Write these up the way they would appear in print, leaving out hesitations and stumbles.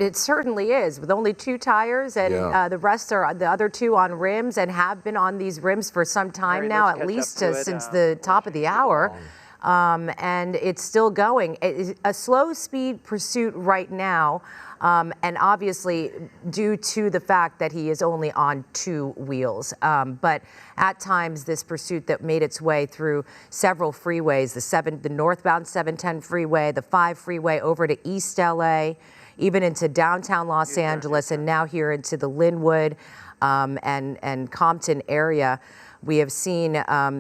It certainly is, with only 2 tires, and the rest are the other 2 on rims, and have been on these rims for some time now, at least since the top of the hour. And it's still going. It's a slow speed pursuit right now, and obviously due to the fact that he is only on 2 wheels. But at times, this pursuit that made its way through several freeways, the northbound 710 freeway, the 5 freeway over to East LA, even into downtown Los Angeles, and now here into the Linwood and Compton area. We have seen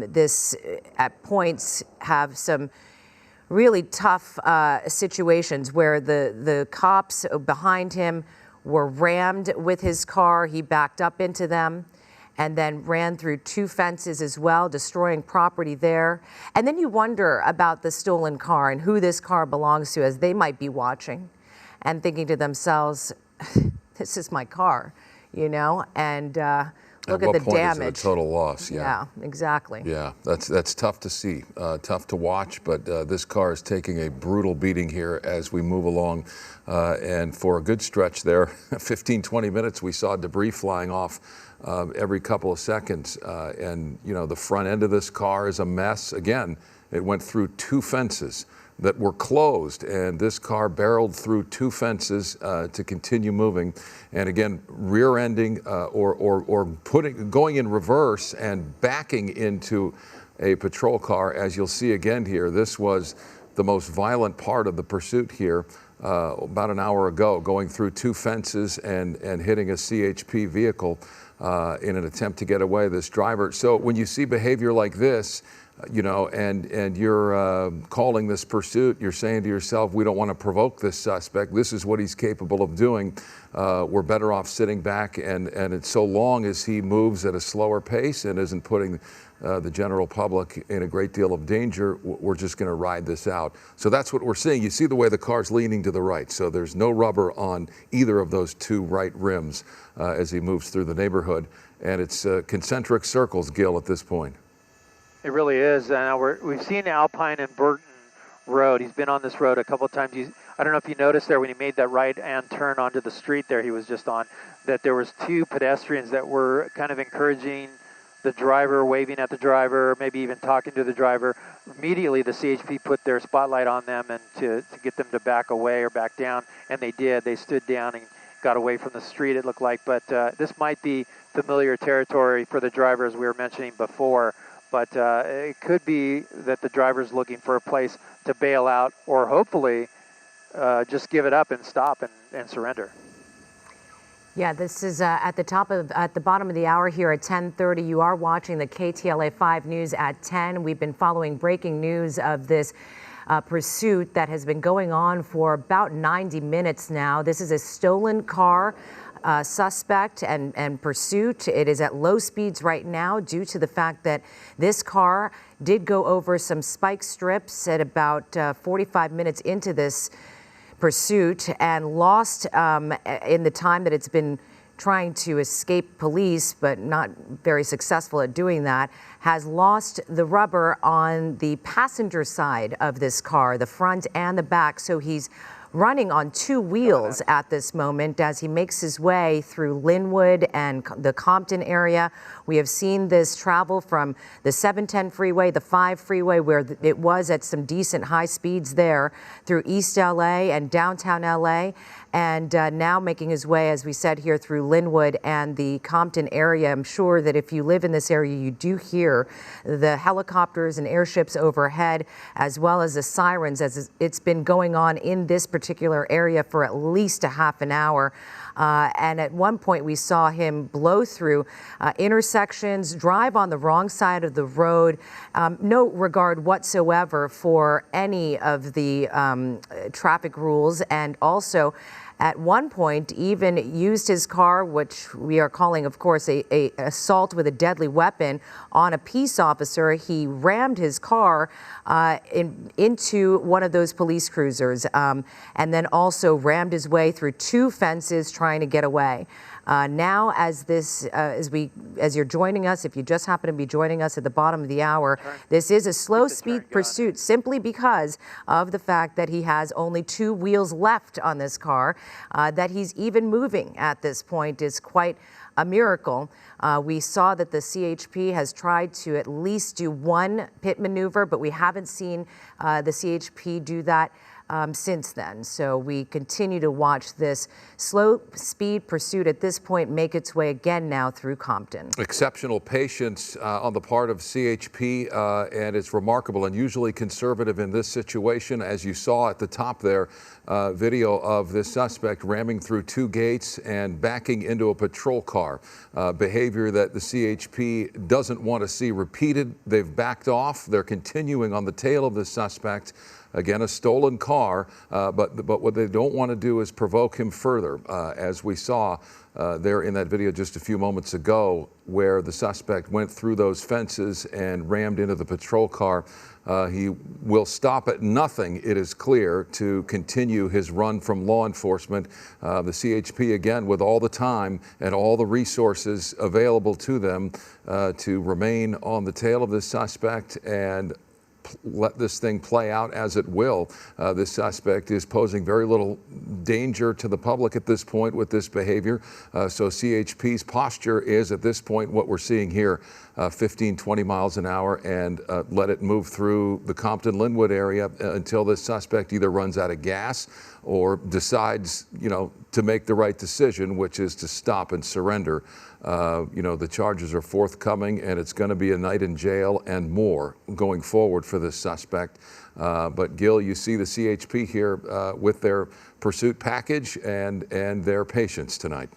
this at points have some really tough situations where the cops behind him were rammed with his car. He backed up into them and then ran through 2 fences as well, destroying property there. And then you wonder about the stolen car and who this car belongs to, as they might be watching and thinking to themselves, this is my car, you know, and look at the damage. Is it a total loss? Yeah, exactly. Yeah, that's tough to see, tough to watch, but this car is taking a brutal beating here as we move along. And for a good stretch there, 15, 20 minutes, we saw debris flying off every couple of seconds. And, you know, the front end of this car is a mess. Again, it went through 2 fences that were closed, and this car barreled through 2 fences to continue moving, and again rear-ending or going in reverse and backing into a patrol car. As you'll see again here, this was the most violent part of the pursuit here about an hour ago, going through 2 fences and hitting a CHP vehicle in an attempt to get away, this driver. So when you see behavior like this, you know, and you're calling this pursuit, you're saying to yourself, we don't want to provoke this suspect. This is what he's capable of doing. We're better off sitting back, and it's so long as he moves at a slower pace and isn't putting the general public in a great deal of danger, we're just going to ride this out. So that's what we're seeing. You see the way the car's leaning to the right. So there's no rubber on either of those 2 right rims as he moves through the neighborhood. And it's concentric circles, Gil, at this point. It really is. We've seen Alpine and Burton Road. He's been on this road a couple of times. I don't know if you noticed there when he made that right-hand turn onto the street there he was just on, that there was 2 pedestrians that were kind of encouraging the driver, waving at the driver, maybe even talking to the driver. Immediately the CHP put their spotlight on them and to get them to back away or back down, and they did. They stood down and got away from the street, it looked like. But this might be familiar territory for the driver, as we were mentioning before. But it could be that the driver's looking for a place to bail out, or hopefully just give it up and stop and surrender. Yeah, this is at the bottom of the hour here at 10:30. You are watching the KTLA 5 News at 10. We've been following breaking news of this pursuit that has been going on for about 90 minutes now. This is a stolen car. Suspect and pursuit. It is at low speeds right now due to the fact that this car did go over some spike strips at about 45 minutes into this pursuit and lost in the time that it's been trying to escape police, but not very successful at doing that, has lost the rubber on the passenger side of this car, the front and the back. So he's running on 2 wheels at this moment as he makes his way through Linwood and the Compton area. We have seen this travel from the 710 freeway, the 5 freeway, where it was at some decent high speeds there, through East LA and downtown LA, and now making his way, as we said, here through Linwood and the Compton area. I'm sure that if you live in this area, you do hear the helicopters and airships overhead, as well as the sirens, as it's been going on in this particular area for at least a half an hour. And at one point we saw him blow through intersections, drive on the wrong side of the road, no regard whatsoever for any of the traffic rules, and also at one point even used his car, which we are calling, of course, a assault with a deadly weapon on a peace officer. He rammed his car into one of those police cruisers, and then also rammed his way through 2 fences trying to get away. Now, as you're joining us, if you just happen to be joining us at the bottom of the hour, this is a slow speed pursuit simply because of the fact that he has only 2 wheels left on this car. That he's even moving at this point is quite a miracle. We saw that the CHP has tried to at least do one pit maneuver, but we haven't seen the CHP do that since then. So we continue to watch this slow speed pursuit at this point make its way again now through Compton. Exceptional patience on the part of CHP, and it's remarkable and usually conservative in this situation. As you saw at the top there, video of this suspect ramming through two gates and backing into a patrol car. Behavior that the CHP doesn't want to see repeated. They've backed off. They're continuing on the tail of the suspect. Again, a stolen car, but what they don't want to do is provoke him further, as we saw there in that video just a few moments ago, where the suspect went through those fences and rammed into the patrol car. He will stop at nothing, it is clear, to continue his run from law enforcement. The CHP, again, with all the time and all the resources available to them to remain on the tail of this suspect and let this thing play out as it will. This suspect is posing very little danger to the public at this point with this behavior. So CHP's posture is, at this point, what we're seeing here, 15, 20 miles an hour, and let it move through the Compton-Linwood area until this suspect either runs out of gas or decides, to make the right decision, which is to stop and surrender. The charges are forthcoming, and it's going to be a night in jail and more going forward for this suspect. But Gil, you see the CHP here with their pursuit package and their patience tonight.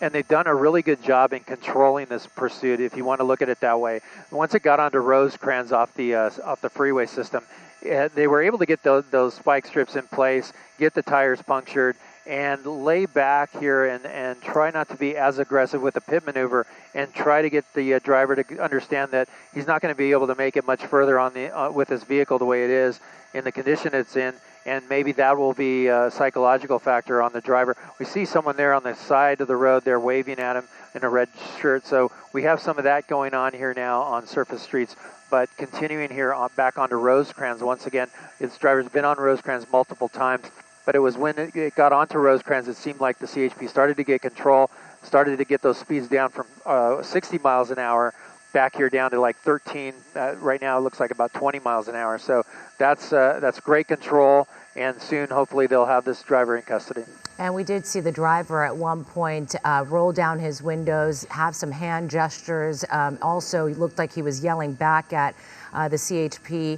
And they've done a really good job in controlling this pursuit, if you want to look at it that way. Once it got onto Rosecrans off the freeway system, they were able to get those spike strips in place, get the tires punctured, and lay back here and try not to be as aggressive with the pit maneuver, and try to get the driver to understand that he's not going to be able to make it much further on with his vehicle the way it is in the condition it's in, and maybe that will be a psychological factor on the driver. We see someone there on the side of the road there waving at him in a red shirt, so we have some of that going on here now on surface streets. But continuing here back onto Rosecrans once again, its driver's been on Rosecrans multiple times. But it was when it got onto Rosecrans, it seemed like the CHP started to get control, started to get those speeds down from 60 miles an hour back here down to like 13. Right now it looks like about 20 miles an hour. So that's great control, and soon hopefully they'll have this driver in custody. And we did see the driver at one point roll down his windows, have some hand gestures. Also, he looked like he was yelling back at the CHP.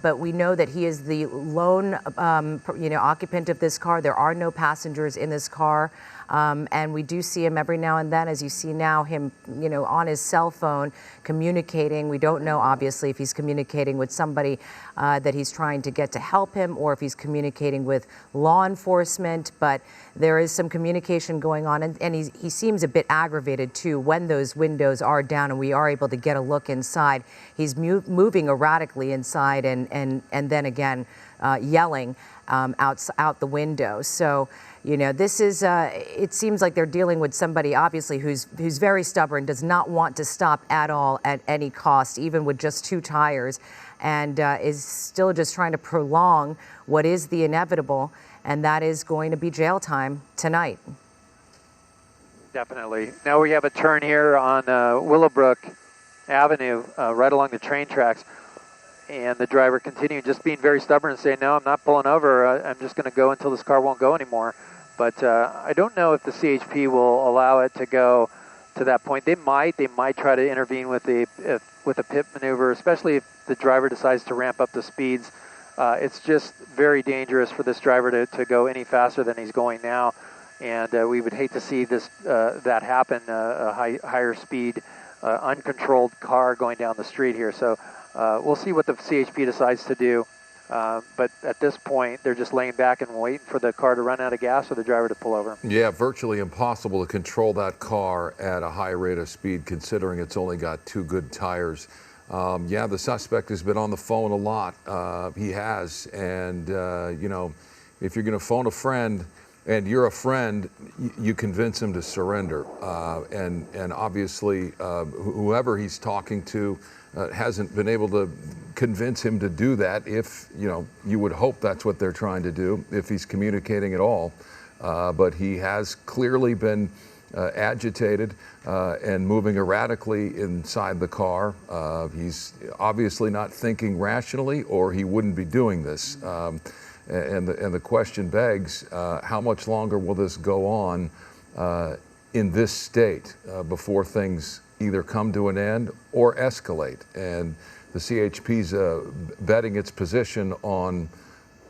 But we know that he is the lone, occupant of this car. There are no passengers in this car. And we do see him every now and then, as you see now, him, on his cell phone communicating. We don't know, obviously, if he's communicating with somebody that he's trying to get to help him, or if he's communicating with law enforcement. But there is some communication going on, and he seems a bit aggravated, too, when those windows are down and we are able to get a look inside. He's moving erratically inside and then again yelling out the window. So, this is, it seems like they're dealing with somebody, obviously, who's very stubborn, does not want to stop at all at any cost, even with just two tires, and is still just trying to prolong what is the inevitable, and that is going to be jail time tonight. Definitely. Now we have a turn here on Willowbrook Avenue, right along the train tracks. And the driver continuing, just being very stubborn and saying, no, I'm not pulling over. I'm just going to go until this car won't go anymore. But I don't know if the CHP will allow it to go to that point. They might try to intervene with a pit maneuver, especially if the driver decides to ramp up the speeds. It's just very dangerous for this driver to go any faster than he's going now. And we would hate to see that happen, a higher speed, uncontrolled car going down the street here. So we'll see what the CHP decides to do. But at this point, they're just laying back and waiting for the car to run out of gas or the driver to pull over. Yeah, virtually impossible to control that car at a high rate of speed, considering it's only got two good tires. Yeah, the suspect has been on the phone a lot. He has. And, if you're going to phone a friend and you're a friend, you convince him to surrender. And obviously, whoever he's talking to hasn't been able to convince him to do that. If, you would hope that's what they're trying to do, if he's communicating at all. but he has clearly been agitated and moving erratically inside the car. He's obviously not thinking rationally, or he wouldn't be doing this. And the question begs, how much longer will this go on in this state before things either come to an end or escalate? And the CHP's betting its position on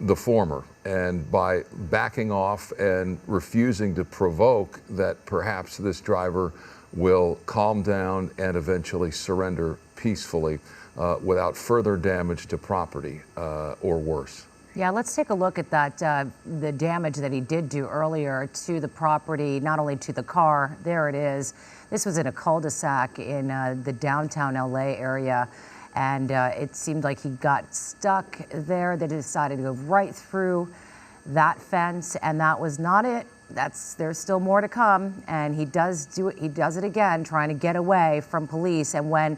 the former, and by backing off and refusing to provoke that, perhaps this driver will calm down and eventually surrender peacefully without further damage to property or worse. Yeah, let's take a look at that, the damage that he did do earlier to the property, not only to the car. There it is. This was in a cul-de-sac in the downtown LA area. And it seemed like he got stuck there. They decided to go right through that fence, and that was not it. There's still more to come, and he does do it. He does it again, trying to get away from police. And when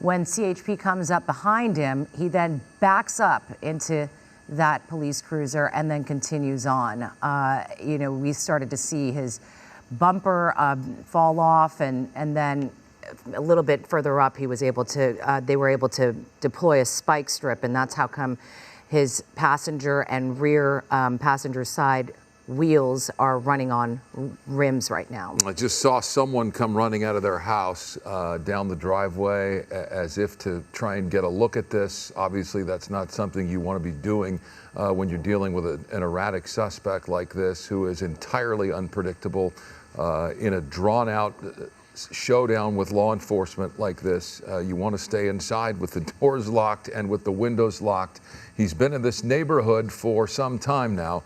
CHP comes up behind him, he then backs up into that police cruiser and then continues on. You know, we started to see his bumper fall off, and then a little bit further up, he was able to. They were able to deploy a spike strip, and that's how come his passenger and rear passenger side wheels are running on rims right now. I just saw someone come running out of their house down the driveway as if to try and get a look at this. Obviously, that's not something you want to be doing when you're dealing with an erratic suspect like this, who is entirely unpredictable in a drawn-out showdown with law enforcement like this. You want to stay inside with the doors locked and with the windows locked. He's been in this neighborhood for some time now,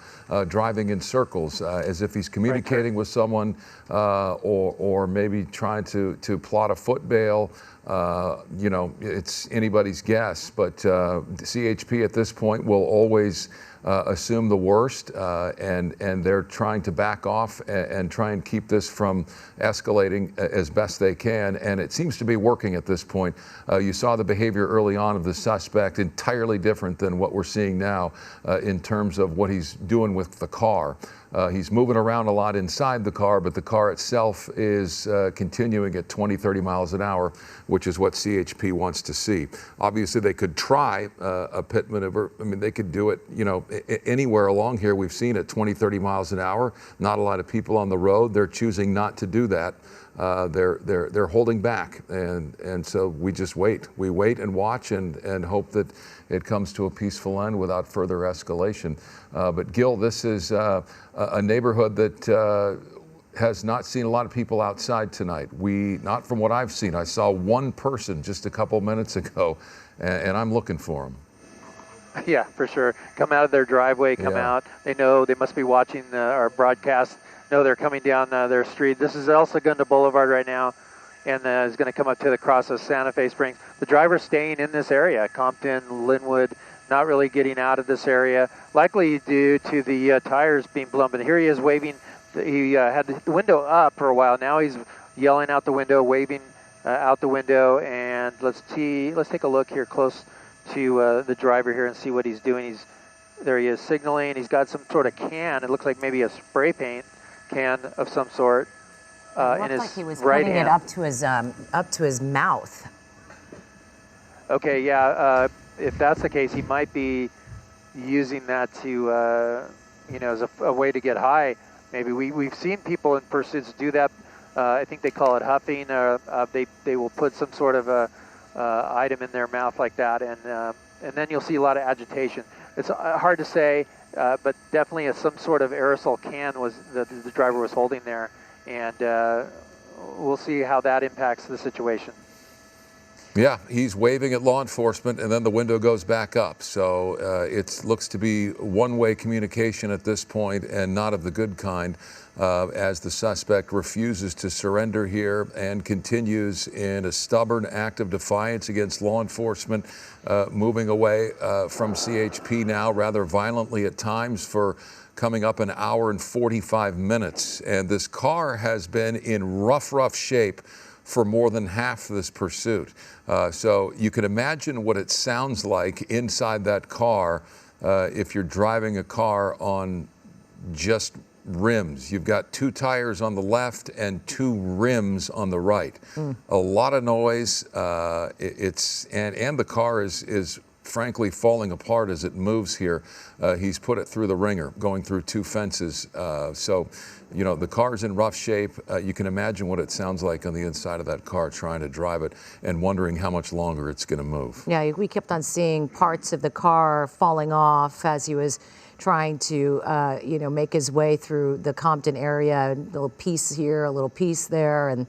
driving in circles as if he's communicating with someone or maybe trying to plot a foot bail. You know, it's anybody's guess, but CHP at this point will always assume the worst, and they're trying to back off and try and keep this from escalating as best they can, and it seems to be working at this point. You saw the behavior early on of the suspect, entirely different than what we're seeing now in terms of what he's doing with the car. He's moving around a lot inside the car, but the car itself is continuing at 20, 30 miles an hour, which is what CHP wants to see. Obviously, they could try a pit maneuver. I mean, they could do it, you know, anywhere along here. We've seen it 20, 30 miles an hour. Not a lot of people on the road. They're choosing not to do that. They're holding back, and so we just wait. We wait and watch and hope that it comes to a peaceful end without further escalation. But Gil, this is a neighborhood that has not seen a lot of people outside tonight. Not from what I've seen. I saw one person just a couple minutes ago, and I'm looking for him. Yeah, for sure. Come out of their driveway, come out. They know they must be watching our broadcast. No, they're coming down their street. This is El Segundo Boulevard right now, and is going to come up to the cross of Santa Fe Springs. The driver's staying in this area, Compton, Linwood, not really getting out of this area, likely due to the tires being blown. But here he is waving. He had the window up for a while. Now he's yelling out the window, waving out the window. And let's take a look here close to the driver here and see what he's doing. There he is signaling. He's got some sort of can. It looks like maybe a spray paint can of some sort in his like he was right putting hand. it up to his mouth. Okay, yeah. If that's the case, he might be using that to, you know, as a way to get high. Maybe we've seen people in pursuits do that. I think they call it huffing. They will put some sort of a item in their mouth like that, and then you'll see a lot of agitation. It's hard to say, but definitely some sort of aerosol can was that the driver was holding there, and we'll see how that impacts the situation. Yeah, he's waving at law enforcement, and then the window goes back up. So it looks to be one-way communication at this point, and not of the good kind, as the suspect refuses to surrender here and continues in a stubborn act of defiance against law enforcement, moving away from CHP now rather violently at times for coming up an hour and 45 minutes. And this car has been in rough shape for more than half this pursuit. So you can imagine what it sounds like inside that car if you're driving a car on just rims. You've got 2 tires on the left and 2 rims on the right. A lot of noise. And the car is frankly falling apart as it moves here. He's put it through the ringer, going through 2 fences. So, you know, the car's in rough shape. You can imagine what it sounds like on the inside of that car trying to drive it and wondering how much longer it's going to move. Yeah, we kept on seeing parts of the car falling off as he was trying to, make his way through the Compton area. A little piece here, a little piece there, and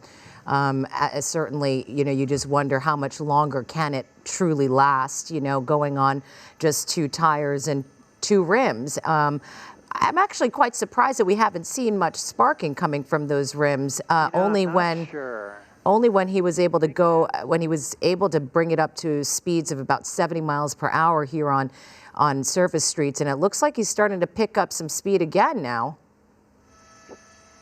certainly, you just wonder how much longer can it truly last, going on just 2 tires and 2 rims. I'm actually quite surprised that we haven't seen much sparking coming from those rims. Only when he was able to bring it up to speeds of about 70 miles per hour here on surface streets, and it looks like he's starting to pick up some speed again now.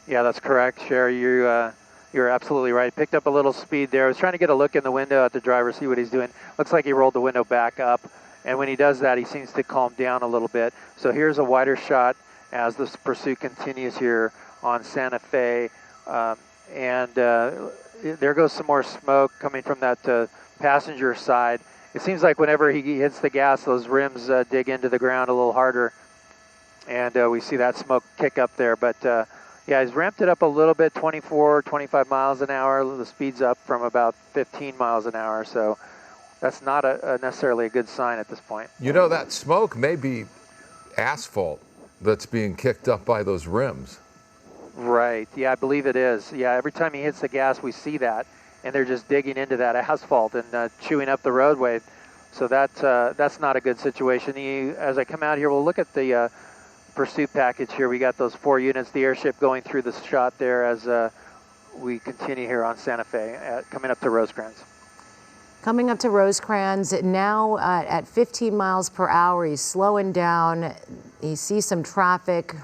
Yeah, that's correct, Sherry. You're absolutely right. Picked up a little speed there. I was trying to get a look in the window at the driver, see what he's doing. Looks like he rolled the window back up, and when he does that, he seems to calm down a little bit. So here's a wider shot as this pursuit continues here on Santa Fe, and there goes some more smoke coming from that passenger side. It seems like whenever he hits the gas, those rims dig into the ground a little harder, and we see that smoke kick up there. But yeah, he's ramped it up a little bit, 24, 25 miles an hour. The speed's up from about 15 miles an hour, so that's not necessarily a good sign at this point. You know, that smoke may be asphalt that's being kicked up by those rims. Right, yeah, I believe it is. Yeah, every time he hits the gas, we see that, and they're just digging into that asphalt and chewing up the roadway. So that's not a good situation. As I come out here, we'll look at the pursuit package here. We got those 4 units, the airship going through the shot there as we continue here on Santa Fe, coming up to Rosecrans. Coming up to Rosecrans, now at 15 miles per hour, he's slowing down. He sees some traffic,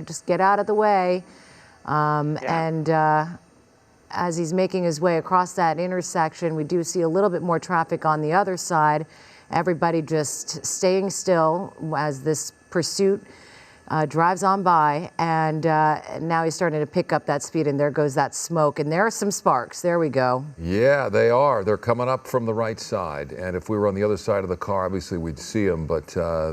just get out of the way. And as he's making his way across that intersection, we do see a little bit more traffic on the other side. Everybody just staying still as this pursuit drives on by, and now he's starting to pick up that speed, and there goes that smoke, and there are some sparks. There we go. Yeah, they are. They're coming up from the right side, and if we were on the other side of the car, obviously we'd see them, but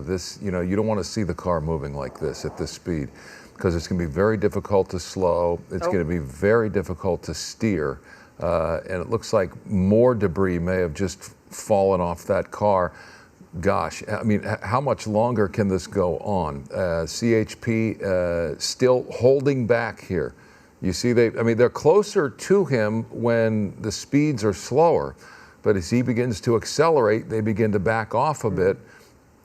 this, you don't want to see the car moving like this at this speed, because it's going to be very difficult to slow. It's going to be very difficult to steer, and it looks like more debris may have just fallen off that car. Gosh, I mean, how much longer can this go on? CHP still holding back here. You see, they're closer to him when the speeds are slower, but as he begins to accelerate, they begin to back off a bit.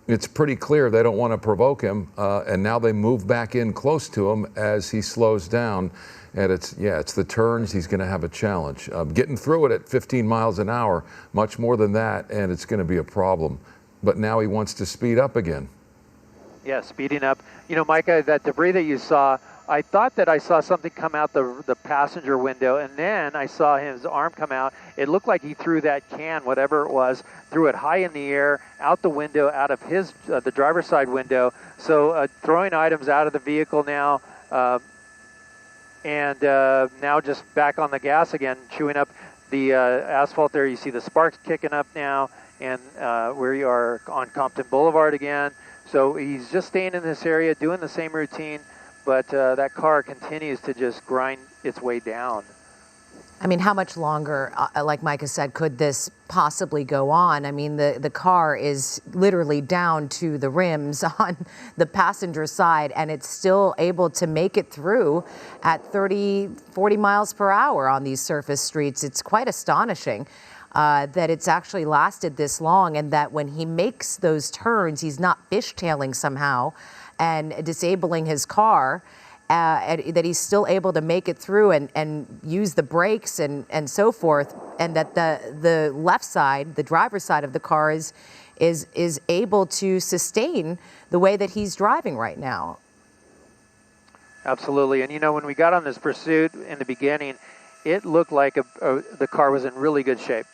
It's pretty clear they don't want to provoke him, and now they move back in close to him as he slows down. And it's the turns. He's going to have a challenge. Getting through it at 15 miles an hour, much more than that, and it's going to be a problem. But now he wants to speed up again. Yeah, speeding up. Micah, that debris that you saw, I thought that I saw something come out the passenger window, and then I saw his arm come out. It looked like he threw that can, whatever it was, threw it high in the air, out the window, out of his the driver's side window. So throwing items out of the vehicle now, and now just back on the gas again, chewing up the asphalt there. You see the sparks kicking up now, and we are on Compton Boulevard again. So he's just staying in this area, doing the same routine, but that car continues to just grind its way down. I mean, how much longer, like Micah said, could this possibly go on? I mean, the car is literally down to the rims on the passenger side, and it's still able to make it through at 30, 40 miles per hour on these surface streets. It's quite astonishing that it's actually lasted this long, and that when he makes those turns, he's not fishtailing somehow and disabling his car. That he's still able to make it through and use the brakes and so forth, and that the left side, the driver's side of the car is able to sustain the way that he's driving right now. Absolutely. And when we got on this pursuit in the beginning, it looked like the car was in really good shape.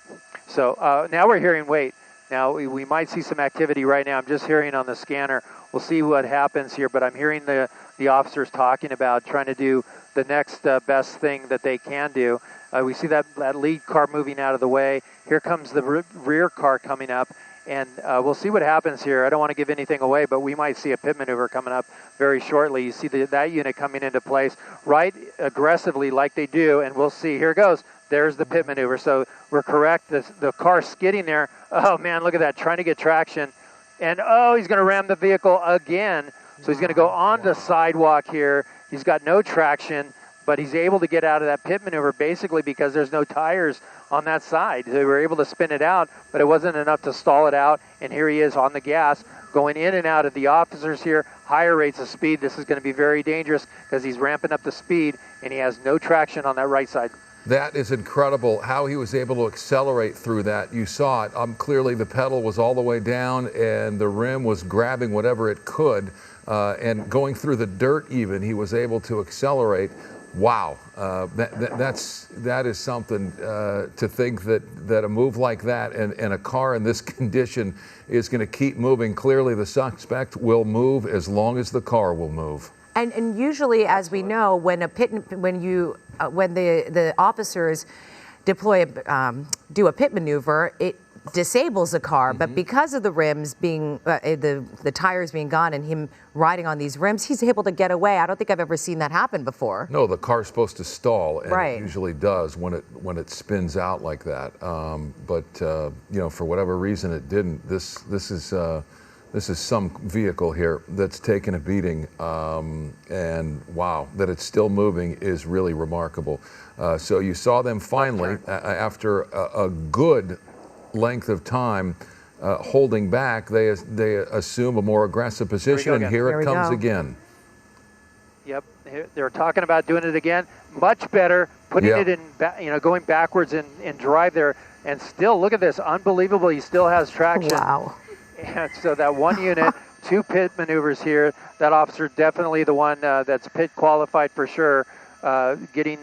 So now we're hearing, wait, now we might see some activity right now. I'm just hearing on the scanner. We'll see what happens here, but I'm hearing the the officers talking about, trying to do the next best thing that they can do. We see that lead car moving out of the way. Here comes the rear car coming up, and we'll see what happens here. I don't want to give anything away, but we might see a pit maneuver coming up very shortly. You see that unit coming into place right aggressively like they do, and we'll see. Here it goes. There's the pit maneuver. So we're correct. The car skidding there. Oh, man, look at that, trying to get traction. And, oh, he's going to ram the vehicle again. So he's going to go on the sidewalk here. He's got no traction, but he's able to get out of that pit maneuver basically because there's no tires on that side. They were able to spin it out, but it wasn't enough to stall it out. And here he is on the gas, going in and out of the officers here, higher rates of speed. This is going to be very dangerous because he's ramping up the speed, and he has no traction on that right side. That is incredible how he was able to accelerate through that. You saw it. Clearly the pedal was all the way down and the rim was grabbing whatever it could. And going through the dirt even, he was able to accelerate. Wow. That is something to think that a move like that and a car in this condition is going to keep moving. Clearly the suspect will move as long as the car will move. And usually, as we know, when the officers deploy do a pit maneuver, it disables the car. But because of the rims being the tires being gone and him riding on these rims, he's able to get away. I don't think I've ever seen that happen before. No, the car's supposed to stall, and right. It usually does when it spins out like that. But for whatever reason, it didn't. This is some vehicle here that's taken a beating, and wow, that it's still moving is really remarkable. So you saw them finally, after a good length of time holding back, they assume a more aggressive position, and here it comes again. Yep, they're talking about doing it again. Much better, putting it in, going backwards in drive there, and still, look at this, unbelievable, he still has traction. Wow. And so that one unit, 2 pit maneuvers here. That officer definitely the one that's pit qualified for sure. Getting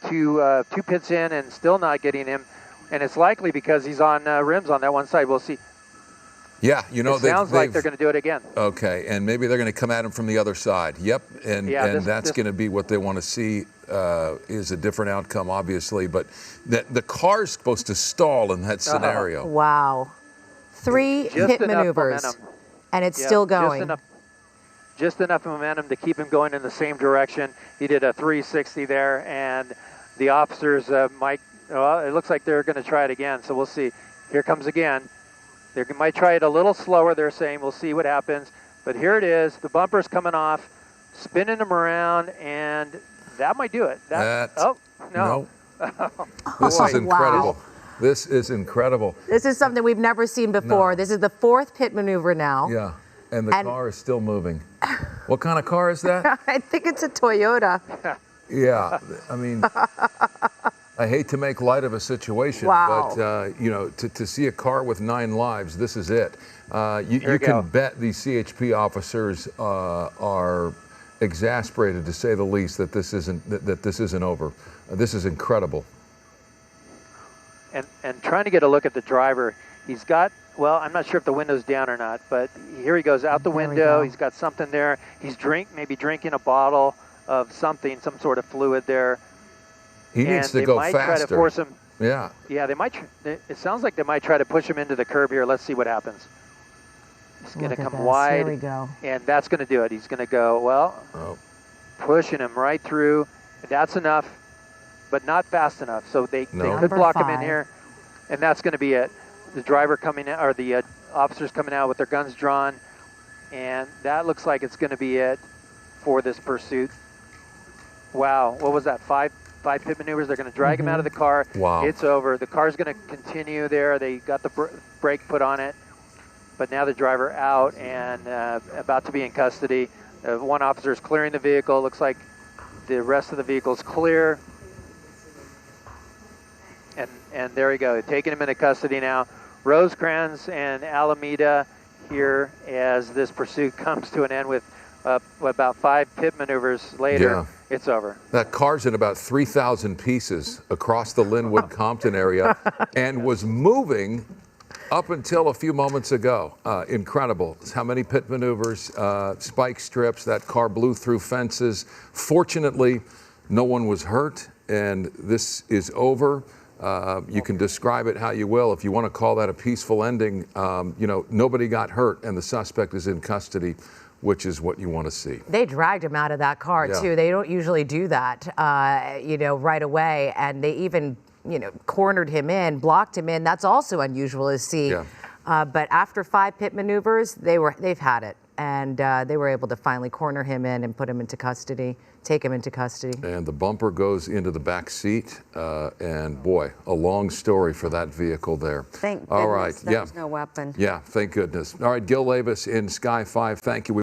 two pits in and still not getting him, and it's likely because he's on rims on that one side. We'll see. Yeah, it sounds like they're going to do it again. Okay, and maybe they're going to come at him from the other side. Yep, and that's going to be what they want to see is a different outcome, obviously. But the car's supposed to stall in that scenario. Wow. 3 pit maneuvers, and it's still going. Just enough momentum to keep him going in the same direction. He did a 360 there, and the officers it looks like they're going to try it again, so we'll see. Here comes again. They might try it a little slower, they're saying. We'll see what happens. But here it is. The bumper's coming off, spinning them around, and that might do it. Oh, no. This is incredible. Wow. This is incredible. This is something we've never seen before. No. This is the 4th pit maneuver now. Yeah, and the car is still moving. What kind of car is that? I think it's a Toyota. Yeah, I mean, I hate to make light of a situation, wow. But to see a car with 9 lives, this is it. You can bet these CHP officers are exasperated, to say the least, that this isn't over. This is incredible. And trying to get a look at the driver. He's got, well, I'm not sure if the window's down or not, but here he goes out the window. He's got something there. He's maybe drinking a bottle of something, some sort of fluid there. He needs to go faster. They might try to force him. Yeah. Yeah, they might. It sounds like they might try to push him into the curb here. Let's see what happens. He's going to come wide. Here we go. And that's going to do it. He's going to go, pushing him right through. That's enough, but not fast enough. So they could block him in here, and that's going to be it. The driver coming out, or the officers coming out with their guns drawn, and that looks like it's going to be it for this pursuit. Wow, what was that? 5 pit maneuvers. They're going to drag him out of the car. Wow. It's over. The car's going to continue there. They got the brake put on it, but now the driver out and about to be in custody. One officer is clearing the vehicle. Looks like the rest of the vehicle's clear. And there we go, taking him into custody now. Rosecrans and Alameda here as this pursuit comes to an end with about 5 pit maneuvers later. It's over. That car's in about 3,000 pieces across the Linwood Compton area and was moving Up until a few moments ago, incredible. How many pit maneuvers, spike strips, that car blew through fences. Fortunately, no one was hurt, and this is over. You can describe it how you will. If you want to call that a peaceful ending, nobody got hurt, and the suspect is in custody, which is what you want to see. They dragged him out of that car, Yeah. too. They don't usually do that, right away. And they even, cornered him in, blocked him in. That's also unusual to see. Yeah. But after 5 pit maneuvers, they've had it. And they were able to finally corner him in and put him into custody, take him into custody. And the bumper goes into the back seat. And boy, a long story for that vehicle there. Thank All right. goodness there was no weapon. Yeah, thank goodness. All right, Gil Levis in Sky 5, thank you.